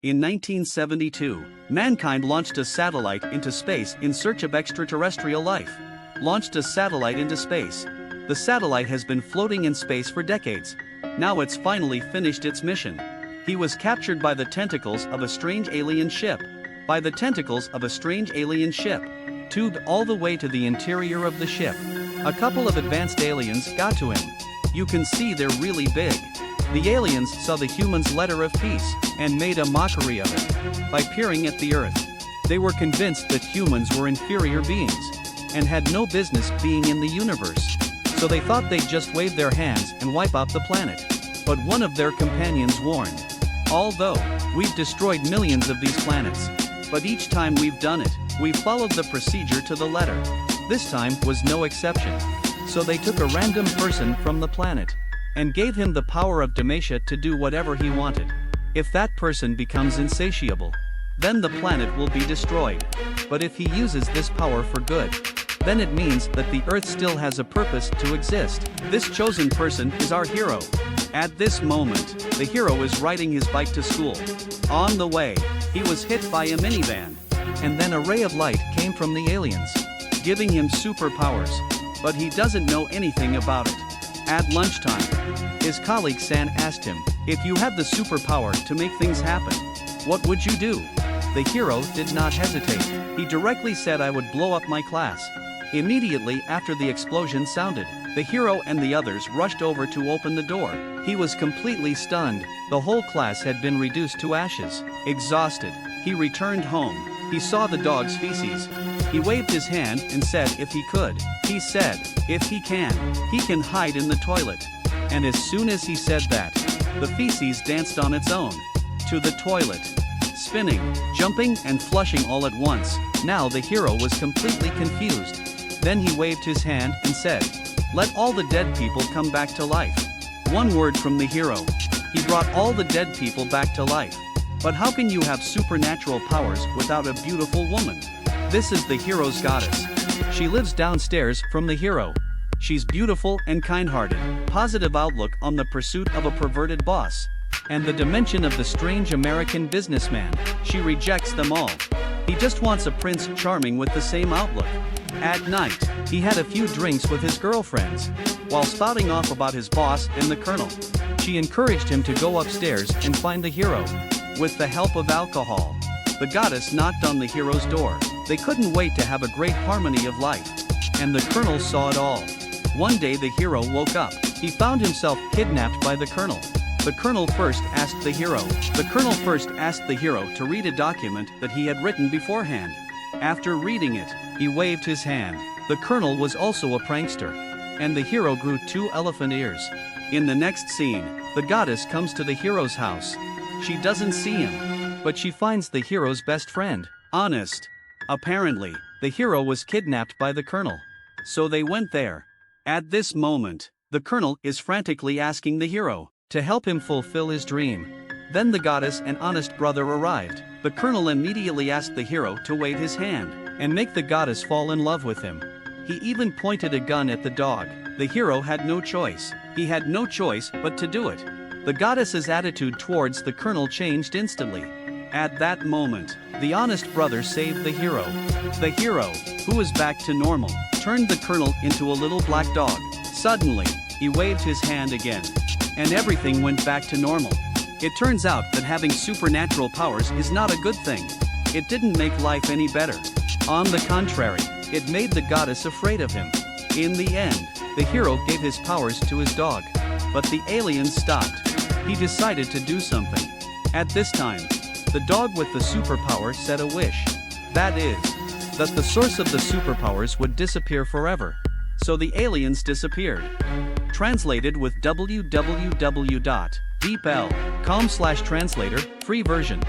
In 1972, mankind launched a satellite into space in search of extraterrestrial life. Launched a satellite into space. The satellite has been floating in space for decades. Now it's finally finished its mission. He was captured by the tentacles of a strange alien ship. By the tentacles of a strange alien ship. Tubed all the way to the interior of the ship. A couple of advanced aliens got to him. You can see they're really big. The aliens saw the humans' letter of peace, and made a mockery of it. By peering at the Earth, they were convinced that humans were inferior beings, and had no business being in the universe. So they thought they'd just wave their hands and wipe out the planet. But one of their companions warned. Although, we've destroyed millions of these planets. But each time we've done it, we've followed the procedure to the letter. This time was no exception. So they took a random person from the planet, and gave him the power of Demacia to do whatever he wanted. If that person becomes insatiable, then the planet will be destroyed. But if he uses this power for good, then it means that the Earth still has a purpose to exist. This chosen person is our hero. At this moment, the hero is riding his bike to school. On the way, he was hit by a minivan. And then a ray of light came from the aliens, giving him superpowers. But he doesn't know anything about it. At lunchtime, his colleague San asked him, if you had the superpower to make things happen, what would you do? The hero did not hesitate. He directly said, I would blow up my class. Immediately after the explosion sounded, the hero and the others rushed over to open the door. He was completely stunned. The whole class had been reduced to ashes. Exhausted, he returned home. He saw the dog's feces. He waved his hand and said if he could. He said, if he can hide in the toilet. And as soon as he said that, the feces danced on its own. To the toilet. Spinning, jumping and flushing all at once. Now the hero was completely confused. Then he waved his hand and said, let all the dead people come back to life. One word from the hero. He brought all the dead people back to life. But how can you have supernatural powers without a beautiful woman? This is the hero's goddess. She lives downstairs from the hero. She's beautiful and kind-hearted, positive outlook on the pursuit of a perverted boss, and the dimension of the strange American businessman. She rejects them all. He just wants a Prince Charming with the same outlook. At night, he had a few drinks with his girlfriends, while spouting off about his boss and the colonel. She encouraged him to go upstairs and find the hero. With the help of alcohol, the goddess knocked on the hero's door. They couldn't wait to have a great harmony of life. And the colonel saw it all. One day the hero woke up. He found himself kidnapped by the colonel. The colonel first asked the hero to read a document that he had written beforehand. After reading it, he waved his hand. The colonel was also a prankster. And the hero grew 2 elephant ears. In the next scene, the goddess comes to the hero's house. She doesn't see him, but she finds the hero's best friend, Honest. Apparently, the hero was kidnapped by the colonel. So they went there. At this moment, the colonel is frantically asking the hero to help him fulfill his dream. Then the goddess and Honest brother arrived. The colonel immediately asked the hero to wave his hand and make the goddess fall in love with him. He even pointed a gun at the dog. The hero had no choice. He had no choice but to do it. The goddess's attitude towards the colonel changed instantly. At that moment, the Honest brother saved the hero. The hero, who was back to normal, turned the colonel into a little black dog. Suddenly, he waved his hand again, and everything went back to normal. It turns out that having supernatural powers is not a good thing. It didn't make life any better. On the contrary, it made the goddess afraid of him. In the end, the hero gave his powers to his dog. But the aliens stopped. He decided to do something. At this time, the dog with the superpower said a wish. That is, that the source of the superpowers would disappear forever. So the aliens disappeared. Translated with www.deepl.com/translator, free version.